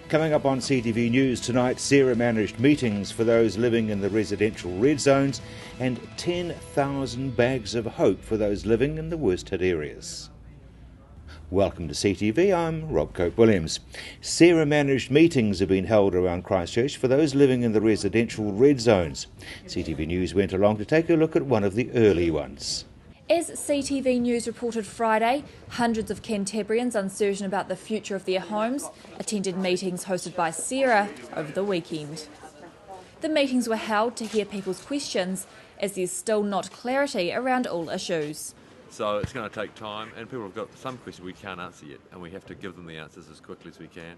Coming up on CTV News tonight, Sarah managed meetings for those living in the residential red zones and 10,000 bags of hope for those living in the worst hit areas. Welcome to CTV, I'm Rob Cope-Williams. Sarah managed meetings have been held around Christchurch for those living in the residential red zones. CTV News went along to take a look at one of the early ones. As CTV News reported Friday, hundreds of Canterburyans uncertain about the future of their homes attended meetings hosted by Sarah over the weekend. The meetings were held to hear people's questions, as there's still not clarity around all issues. So it's going to take time, and people have got some questions we can't answer yet, and we have to give them the answers as quickly as we can.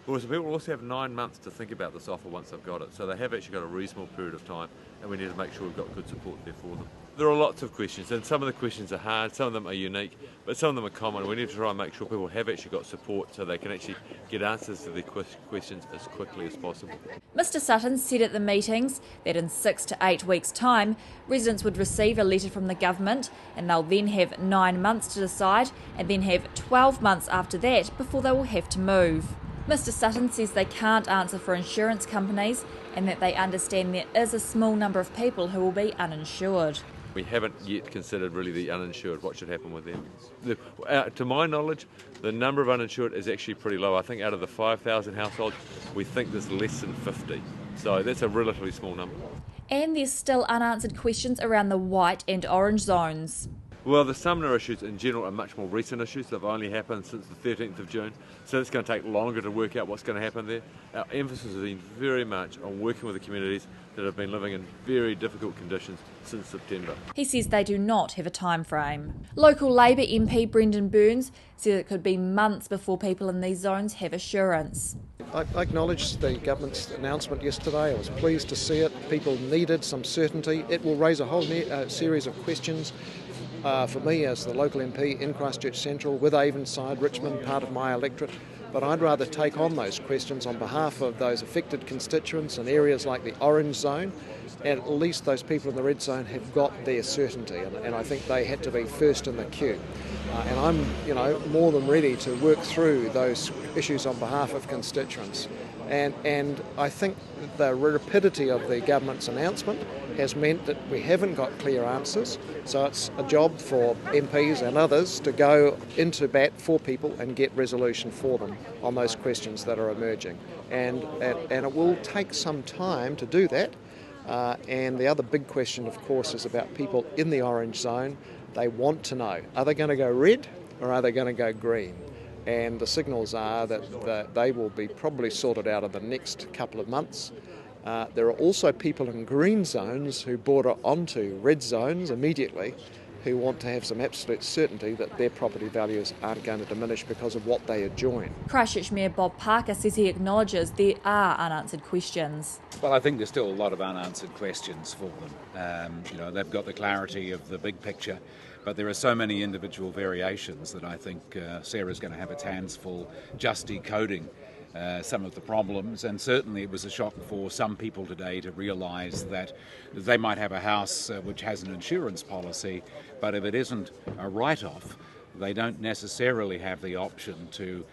Also, people also have 9 months to think about this offer once they've got it, so they have actually got a reasonable period of time, and we need to make sure we've got good support there for them. There are lots of questions, and some of the questions are hard, some of them are unique, but some of them are common. We need to try and make sure people have actually got support so they can actually get answers to their questions as quickly as possible. Mr Sutton said at the meetings that in 6 to 8 weeks' time, residents would receive a letter from the government, and they'll then have 9 months to decide, and then have 12 months after that before they will have to move. Mr Sutton says they can't answer for insurance companies and that they understand there is a small number of people who will be uninsured. We haven't yet considered really the uninsured, what should happen with them. To my knowledge, the number of uninsured is actually pretty low. I think out of the 5,000 households, we think there's less than 50. So that's a relatively small number. And there's still unanswered questions around the white and orange zones. Well, the Sumner issues in general are much more recent issues. They've only happened since the 13th of June, so it's going to take longer to work out what's going to happen there. Our emphasis has been very much on working with the communities that have been living in very difficult conditions since September. He says they do not have a time frame. Local Labour MP Brendan Burns said it could be months before people in these zones have assurance. I acknowledged the government's announcement yesterday. I was pleased to see it. People needed some certainty. It will raise a whole series of questions for me as the local MP in Christchurch Central, with Avonside, Richmond, part of my electorate. But I'd rather take on those questions on behalf of those affected constituents in areas like the orange zone, and at least those people in the red zone have got their certainty, and I think they had to be first in the queue. And I'm, more than ready to work through those issues on behalf of constituents. And I think the rapidity of the government's announcement has meant that we haven't got clear answers, so it's a job for MPs and others to go into bat for people and get resolution for them on those questions that are emerging. And it will take some time to do that. And the other big question, of course, is about people in the orange zone. They want to know, are they going to go red or are they going to go green? And the signals are that they will be probably sorted out in the next couple of months. There are also people in green zones who border onto red zones immediately who want to have some absolute certainty that their property values aren't going to diminish because of what they adjoin. Christchurch Mayor Bob Parker says he acknowledges there are unanswered questions. Well, I think there's still a lot of unanswered questions for them. They've got the clarity of the big picture, but there are so many individual variations that I think Sarah's going to have its hands full just decoding some of the problems, and certainly it was a shock for some people today to realise that they might have a house which has an insurance policy, but if it isn't a write-off, they don't necessarily have the option to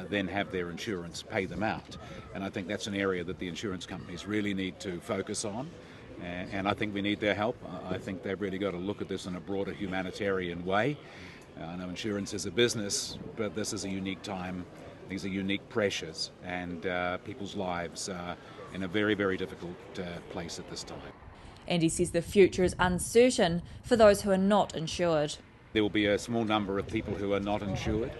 then have their insurance pay them out. And I think that's an area that the insurance companies really need to focus on, and I think we need their help. I think they've really got to look at this in a broader humanitarian way. I know insurance is a business, but this is a unique time. These are unique pressures, and people's lives are in a very, very difficult place at this time. And he says the future is uncertain for those who are not insured. There will be a small number of people who are not insured,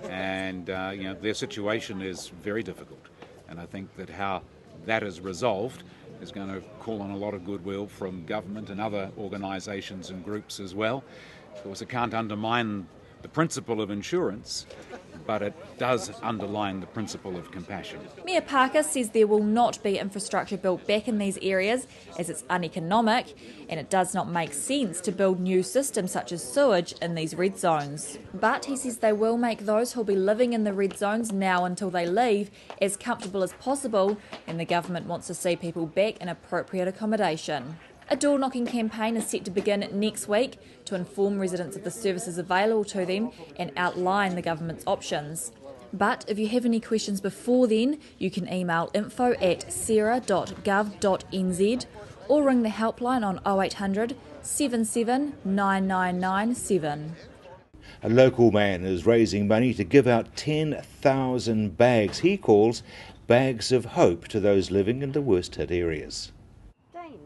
and their situation is very difficult. And I think that how that is resolved is going to call on a lot of goodwill from government and other organisations and groups as well. Of course, it can't undermine the principle of insurance, but it does underline the principle of compassion. Mayor Parker says there will not be infrastructure built back in these areas as it's uneconomic, and it does not make sense to build new systems such as sewage in these red zones. But he says they will make those who will be living in the red zones now until they leave as comfortable as possible, and the government wants to see people back in appropriate accommodation. A door-knocking campaign is set to begin next week to inform residents of the services available to them and outline the government's options. But if you have any questions before then, you can email info@sera.gov.nz or ring the helpline on 0800 77 9997. A local man is raising money to give out 10,000 bags he calls bags of hope to those living in the worst hit areas.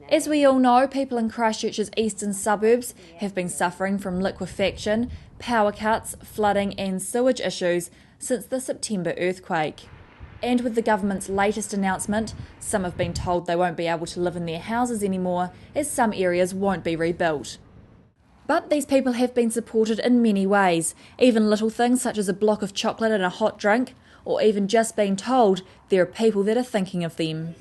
As we all know, people in Christchurch's eastern suburbs have been suffering from liquefaction, power cuts, flooding and sewage issues since the September earthquake. And with the government's latest announcement, some have been told they won't be able to live in their houses anymore as some areas won't be rebuilt. But these people have been supported in many ways, even little things such as a block of chocolate and a hot drink, or even just being told there are people that are thinking of them.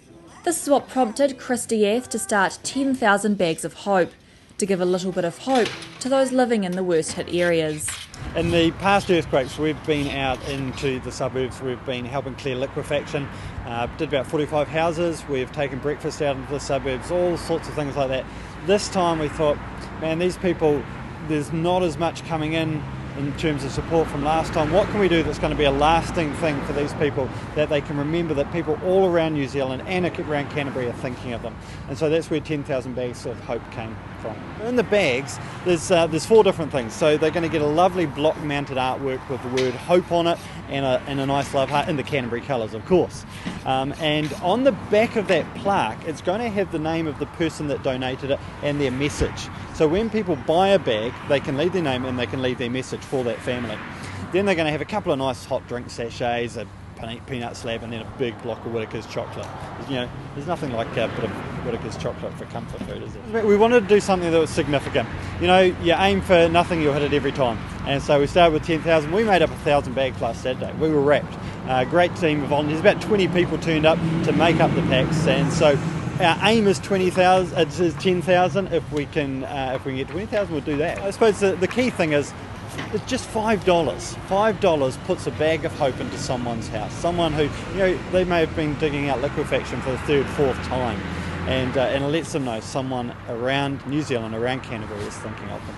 This is what prompted Chris Diath to start 10,000 Bags of Hope, to give a little bit of hope to those living in the worst hit areas. In the past earthquakes, we've been out into the suburbs, we've been helping clear liquefaction, did about 45 houses, we've taken breakfast out into the suburbs, all sorts of things like that. This time we thought, man, these people, there's not as much coming in terms of support from last time. What can we do that's going to be a lasting thing for these people, that they can remember that people all around New Zealand and around Canterbury are thinking of them? And so that's where 10,000 Bags of Hope came from. In the bags, there's 4 different things. So they're going to get a lovely block-mounted artwork with the word hope on it and a nice love heart in the Canterbury colours, of course. And on the back of that plaque, it's going to have the name of the person that donated it and their message. So when people buy a bag, they can leave their name and they can leave their message for that family. Then they're going to have a couple of nice hot drink sachets, a peanut slab, and then a big block of Whittaker's chocolate. You know, there's nothing like a bit of Whittaker's chocolate for comfort food, is there? We wanted to do something that was significant. You know, you aim for nothing, you'll hit it every time. And so we started with 10,000. We made up 1,000 bags last Saturday. We were wrapped. Great team of volunteers. About 20 people turned up to make up the packs, and so our aim is 20,000. It is 10,000. If we can get 20,000, we'll do that. I suppose the key thing is, it's just $5. $5 puts a bag of hope into someone's house. Someone who, you know, they may have been digging out liquefaction for the 3rd, 4th time, and it lets them know someone around New Zealand, around Canterbury, is thinking of them.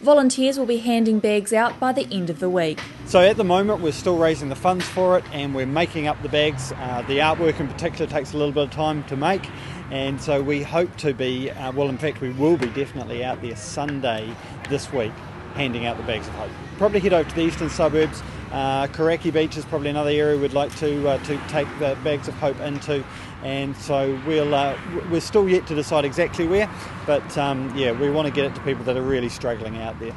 Volunteers will be handing bags out by the end of the week. So at the moment we're still raising the funds for it, and we're making up the bags. The artwork in particular takes a little bit of time to make, and so we hope to be, well in fact we will be definitely out there Sunday this week handing out the Bags of Hope. Probably head over to the eastern suburbs. Karaki Beach is probably another area we'd like to take the Bags of Hope into, and so we're still yet to decide exactly where, but yeah, we want to get it to people that are really struggling out there.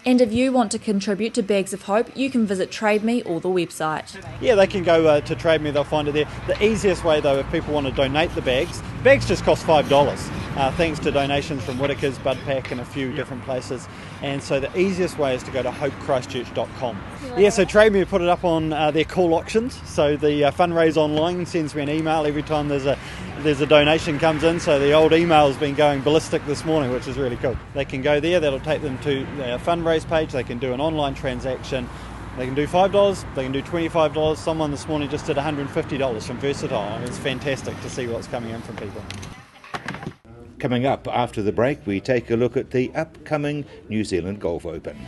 And if you want to contribute to Bags of Hope, you can visit Trade Me or the website. Yeah, they can go to Trade Me, they'll find it there. The easiest way though, if people want to donate the bags just cost $5, thanks to donations from Whittaker's, Budpack and a few different places. And so the easiest way is to go to hopechristchurch.com. Yeah, so Trade Me put it up on their call auctions. So the fundraise online sends me an email every time there's a donation comes in. So the old email's been going ballistic this morning, which is really cool. They can go there, that'll take them to their fundraise page. They can do an online transaction. They can do $5, they can do $25. Someone this morning just did $150 from Versatile. I mean, it's fantastic to see what's coming in from people. Coming up after the break, we take a look at the upcoming New Zealand Golf Open.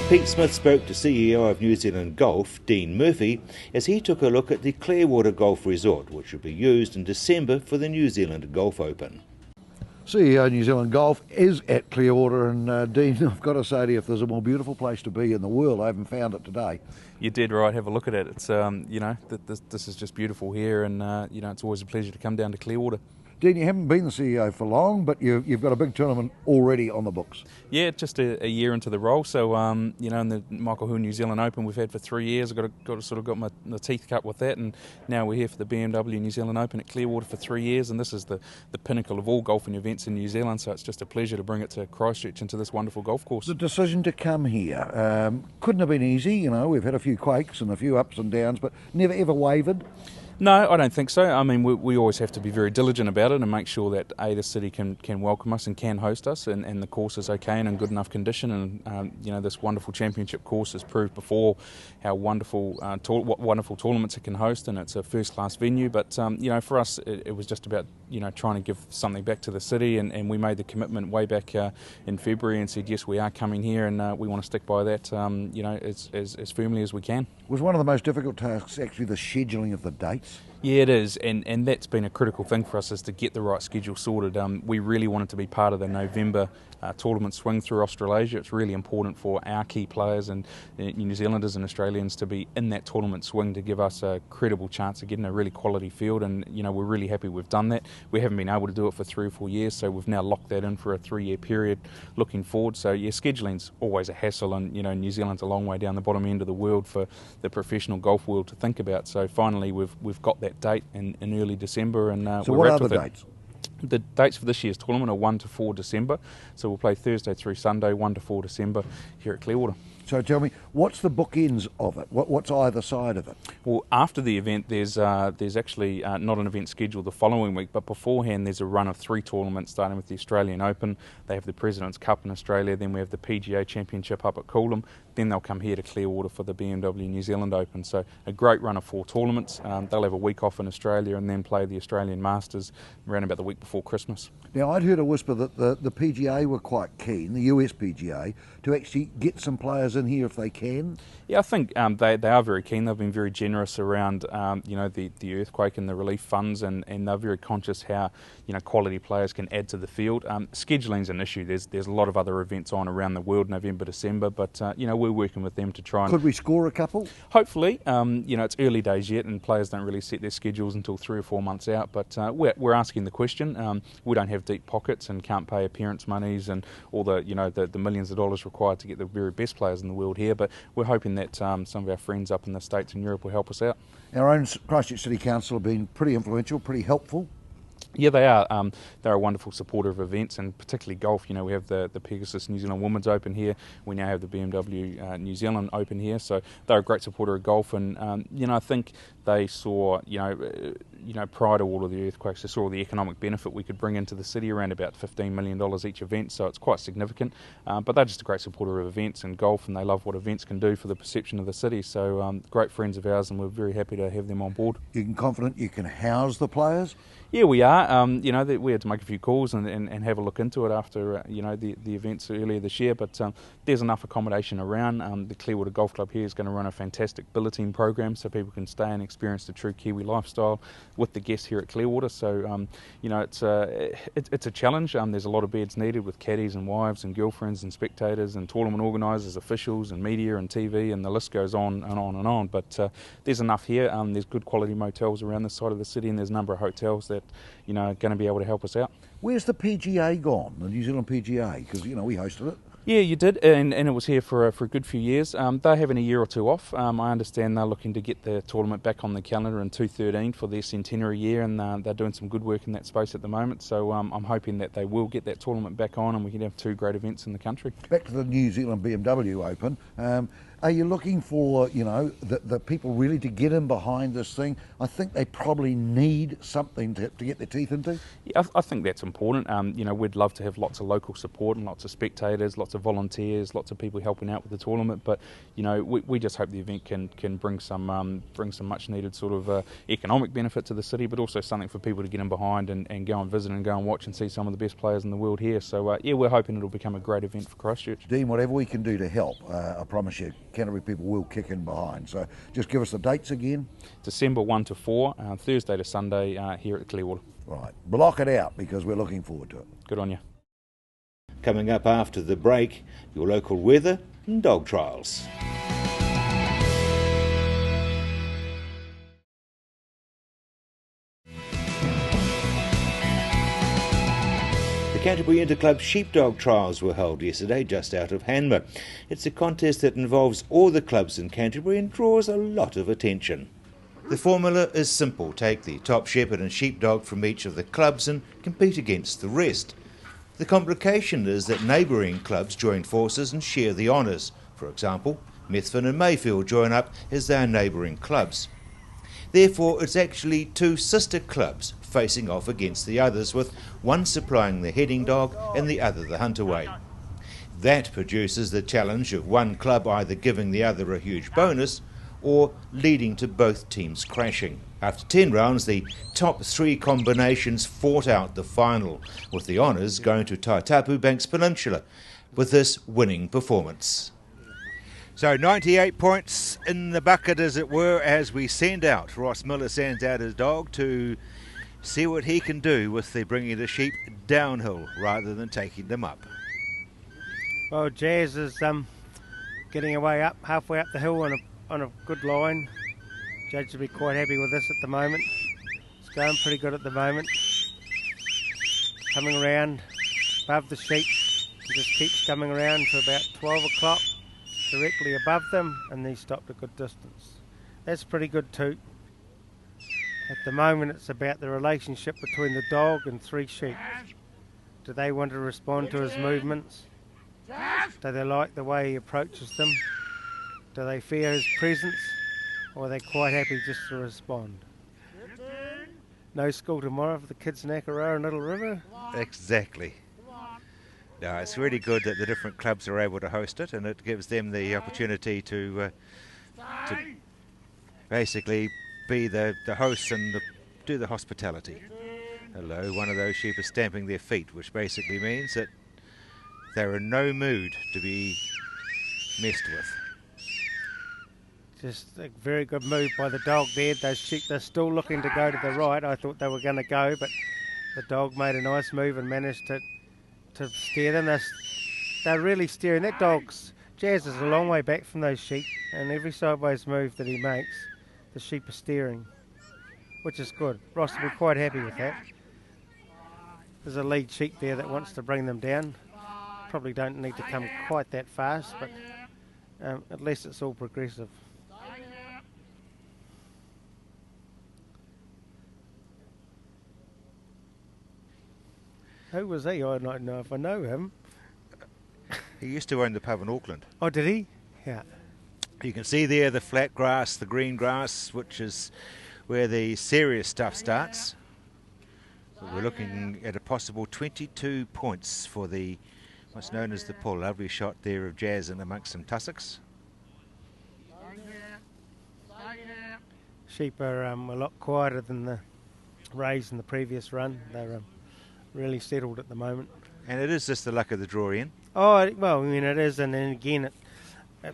Pete Smith spoke to CEO of New Zealand Golf, Dean Murphy, as he took a look at the Clearwater Golf Resort, which will be used in December for the New Zealand Golf Open. CEO New Zealand Golf is at Clearwater, and Dean, I've got to say to you, if there's a more beautiful place to be in the world, I haven't found it today. You did right. Have a look at it. It's you know, this is just beautiful here, and you know, it's always a pleasure to come down to Clearwater. Dean, you haven't been the CEO for long, but you've got a big tournament already on the books. Yeah, just a year into the role. So, you know, in the Michael Hill New Zealand Open we've had for 3 years, I've got my teeth cut with that, and now we're here for the BMW New Zealand Open at Clearwater for 3 years, and this is the pinnacle of all golfing events in New Zealand, so it's just a pleasure to bring it to Christchurch, into this wonderful golf course. The decision to come here couldn't have been easy. You know, we've had a few quakes and a few ups and downs, but never ever wavered. No, I don't think so. I mean, we always have to be very diligent about it and make sure that the city can welcome us and can host us, and the course is okay and in good enough condition. And this wonderful championship course has proved before how wonderful what wonderful tournaments it can host, and it's a first-class venue. But for us, it was just about trying to give something back to the city, and we made the commitment way back in February and said yes, we are coming here, and we want to stick by that as firmly as we can. Was one of the most difficult tasks actually the scheduling of the dates? Yeah, it is, and that's been a critical thing for us, is to get the right schedule sorted. We really wanted to be part of the November tournament swing through Australasia. It's really important for our key players and New Zealanders and Australians to be in that tournament swing to give us a credible chance of getting a really quality field, and we're really happy we've done that. We haven't been able to do it for 3 or 4 years, so we've now locked that in for a 3-year period looking forward. So yeah, scheduling's always a hassle, and New Zealand's a long way down the bottom end of the world for the professional golf world to think about. So finally we've got that date in early December, and so we're what wrapped are the with dates? The dates for this year's tournament are 1 to 4 December, so we'll play Thursday through Sunday, 1 to 4 December here at Clearwater. So tell me, what's the bookends of it? What's either side of it? Well, after the event, there's actually not an event scheduled the following week, but beforehand there's a run of 3 tournaments, starting with the Australian Open. They have the President's Cup in Australia, then we have the PGA Championship up at Coolum, then they'll come here to Clearwater for the BMW New Zealand Open. So a great run of 4 tournaments. They'll have a week off in Australia and then play the Australian Masters around about the week before Christmas. Now, I'd heard a whisper that the PGA were quite keen, the US PGA, to actually get some players in here if they can. Yeah, I think they are very keen. They've been very generous around the earthquake and the relief funds, and they're very conscious how quality players can add to the field. Scheduling's an issue. There's a lot of other events on around the world, November, December, but we're working with them to try and... Could we score a couple? Hopefully. It's early days yet, and players don't really set their schedules until 3 or 4 months out, but we're asking the question. We don't have deep pockets and can't pay appearance monies and all the millions of dollars required to get the very best players in the world here, but we're hoping that some of our friends up in the States and Europe will help us out. Our own Christchurch City Council have been pretty influential, pretty helpful. Yeah, they are. They're a wonderful supporter of events, and particularly golf. We have the Pegasus New Zealand Women's Open here. We now have the BMW New Zealand Open here. So they're a great supporter of golf, and I think they saw prior to all of the earthquakes, they saw the economic benefit we could bring into the city, around about $15 million each event. So it's quite significant. But they're just a great supporter of events and golf, and they love what events can do for the perception of the city. So great friends of ours, and we're very happy to have them on board. You're confident you can house the players? Yeah, we are. We had to make a few calls and have a look into it after the events earlier this year. But there's enough accommodation around. The Clearwater Golf Club here is going to run a fantastic billeting program, so people can stay and experience the true Kiwi lifestyle with the guests here at Clearwater. So it's a challenge. There's a lot of beds needed with caddies and wives and girlfriends and spectators and tournament organisers, officials and media and TV, and the list goes on and on and on. But there's enough here. There's good quality motels around this side of the city, and there's a number of hotels that are going to be able to help us out. Where's the PGA gone, the New Zealand PGA? Because, we hosted it. Yeah, you did, and it was here for a good few years. They're having a year or two off. I understand they're looking to get the tournament back on the calendar in 2013 for their centenary year, and they're doing some good work in that space at the moment. So I'm hoping that they will get that tournament back on, and we can have 2 great events in the country. Back to the New Zealand BMW Open. Are you looking for, the people really to get in behind this thing? I think they probably need something to get their teeth into. Yeah, I think that's important. We'd love to have lots of local support and lots of spectators, lots of volunteers, lots of people helping out with the tournament. But we just hope the event can bring some much needed sort of economic benefit to the city, but also something for people to get in behind and go and visit and go and watch and see some of the best players in the world here. So we're hoping it'll become a great event for Christchurch. Dean, whatever we can do to help, I promise you, Canterbury people will kick in behind. So just give us the dates again. December 1 to 4, Thursday to Sunday here at Clearwater. Right, block it out because we're looking forward to it. Good on you. Coming up after the break, your local weather and dog trials. The Canterbury Interclub Sheepdog Trials were held yesterday just out of Hanmer. It's a contest that involves all the clubs in Canterbury and draws a lot of attention. The formula is simple. Take the top shepherd and sheepdog from each of the clubs and compete against the rest. The complication is that neighbouring clubs join forces and share the honours. For example, Methven and Mayfield join up as their neighbouring clubs. Therefore, it's actually two sister clubs facing off against the others, with one supplying the heading dog and the other the hunt away. That produces the challenge of one club either giving the other a huge bonus or leading to both teams crashing. After 10 rounds, the top three combinations fought out the final, with the honours going to Taitapu Banks Peninsula with this winning performance. So 98 points in the bucket, as it were, as we send out, Ross Miller sends out his dog to see what he can do with the bringing the sheep downhill rather than taking them up. Well, Jazz is getting away up, halfway up the hill on a good line. Judge will be quite happy with this at the moment. It's going pretty good at the moment. Coming around above the sheep. He just keeps coming around to about 12 o'clock, directly above them, and he stopped a good distance. That's pretty good too. At the moment it's about the relationship between the dog and three sheep. Do they want to respond to his movements? Do they like the way he approaches them? Do they fear his presence? Or are they quite happy just to respond? No school tomorrow for the kids in Akaroa and Little River? Exactly. No, it's really good that the different clubs are able to host it, and it gives them the opportunity to basically be the hosts and do the hospitality. Hello, one of those sheep is stamping their feet, which basically means that they're in no mood to be messed with. Just a very good move by the dog there. Those sheep, they're still looking to go to the right. I thought they were going to go, but the dog made a nice move and managed to steer them. They're really steering. That dog's, Jazz is a long way back from those sheep, and every sideways move that he makes, the sheep are steering, which is good. Ross will be quite happy with that. There's a lead sheep there that wants to bring them down. Probably don't need to come quite that fast, but at least it's all progressive. Who was he? I don't know if I know him. He used to own the pub in Auckland. Oh, did he? Yeah. You can see there the flat grass, the green grass, which is where the serious stuff starts. So we're looking at a possible 22 points for the what's known as the pull. Lovely shot there of Jazz in amongst some tussocks. Sheep are a lot quieter than the rays in the previous run. They're really settled at the moment. And it is just the luck of the draw in. Oh, well, I mean, it is, and then again,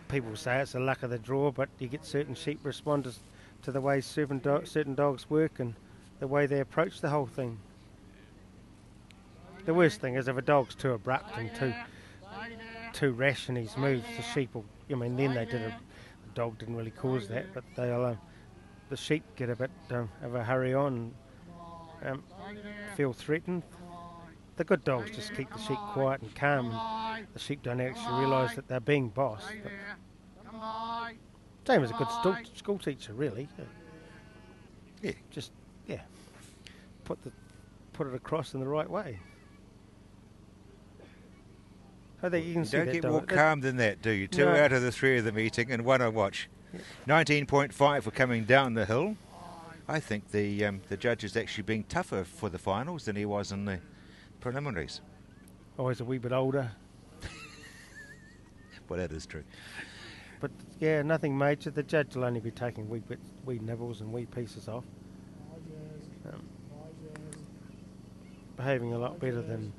people say it's the luck of the draw, but you get certain sheep respond to the way certain dogs work and the way they approach the whole thing. The worst thing is if a dog's too abrupt and too rash in his moves, the sheep will, I mean, then the dog didn't really cause that, but the sheep get a bit of a hurry on and feel threatened. The good dogs just keep the sheep quiet and calm, and the sheep don't actually realise that they're being bossed. Same as a good school teacher, really. Yeah. Just, put it across in the right way. I think you can see don't that get dog. more calm than that, do you? Two No. out of the three of the meeting and one on watch. 19.5 for coming down the hill. I think the judge is actually being tougher for the finals than he was in the preliminaries. Always a wee bit older. Well, that is true. But yeah, nothing major. The judge will only be taking wee nibbles and wee pieces off. Behaving a lot better than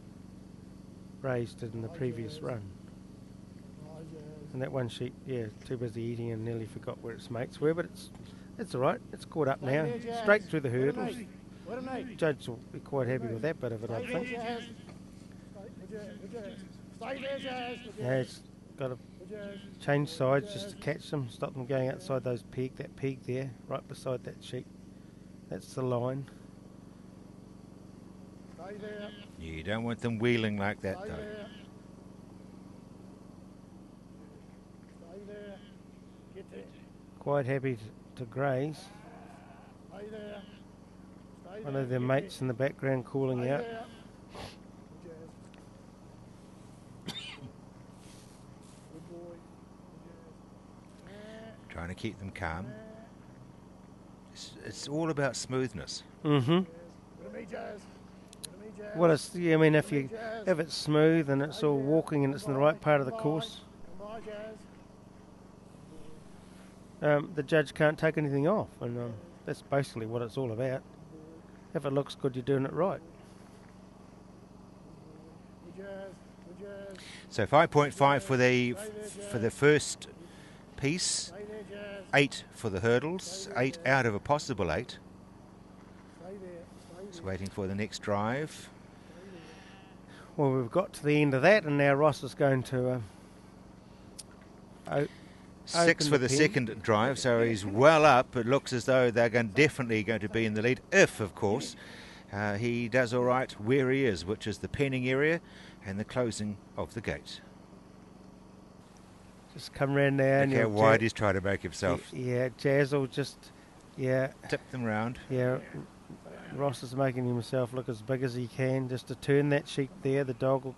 Ray's did in the previous run. And that one sheep, too busy eating and nearly forgot where its mates were, but it's all right. It's caught up now. Straight through the hurdles. Judge will be quite happy with that bit of it, I think. It's got to change sides just to catch them, stop them going outside that peg there, right beside that sheep. That's the line. You don't want them wheeling like that, though. Quite happy to graze. I know their mates in the background calling out. Trying to keep them calm. It's all about smoothness. Mm-hmm. Well, it's, yeah, I mean, if it's smooth and it's all walking and it's in the right part of the course, the judge can't take anything off, and that's basically what it's all about. If it looks good, you're doing it right. So 5.5 for the first piece, 8 for the hurdles, 8 out of a possible 8. Just waiting for the next drive. Well, we've got to the end of that, and now Ross is going to 6 for the second drive, so he's well up. It looks as though they're definitely going to be in the lead, if, of course, he does all right where he is, which is the penning area and the closing of the gate. Just come round there. Look how wide he's trying to make himself. Yeah, Jazz will just, tip them round. Yeah, Ross is making himself look as big as he can just to turn that sheep there. The dog will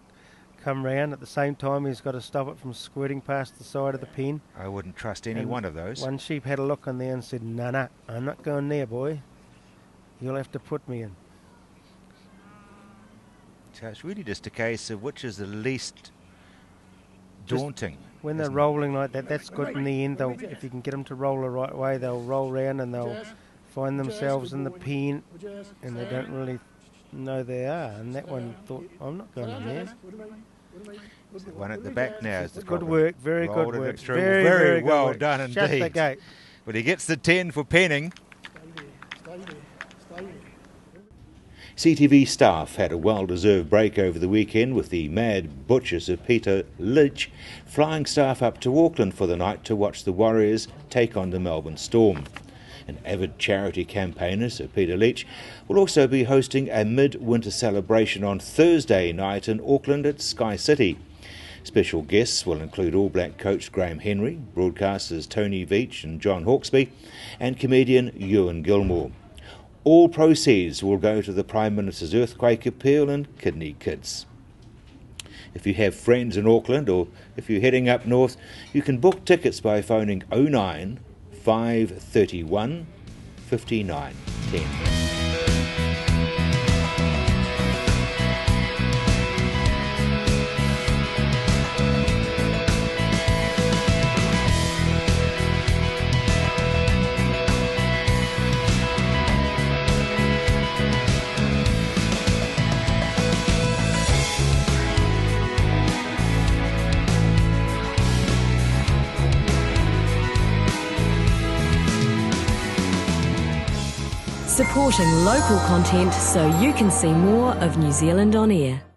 come round. At the same time, he's got to stop it from squirting past the side of the pen. I wouldn't trust any one of those. One sheep had a look on there and said, nah, I'm not going there, boy. You'll have to put me in. So it's really just a case of which is the least daunting. When they're rolling like that, that's good in the end. If you can get them to roll the right way, they'll roll round and they'll find themselves in the pen, and they don't really know they are. And that one thought, I'm not going in there. The one at the back now is the good work, very Rolled good work. Very well work. done indeed. Shut the gate. But he gets the 10 for penning. CTV staff had a well-deserved break over the weekend with the mad butchers of Peter Leach flying staff up to Auckland for the night to watch the Warriors take on the Melbourne Storm. An avid charity campaigner, Sir Peter Leach, will also be hosting a mid-winter celebration on Thursday night in Auckland at Sky City. Special guests will include All Black coach Graham Henry, broadcasters Tony Veach and John Hawkesby, and comedian Ewan Gilmore. All proceeds will go to the Prime Minister's earthquake appeal and kidney kits. If you have friends in Auckland or if you're heading up north, you can book tickets by phoning 09 531 59 10. Supporting local content so you can see more of New Zealand on air.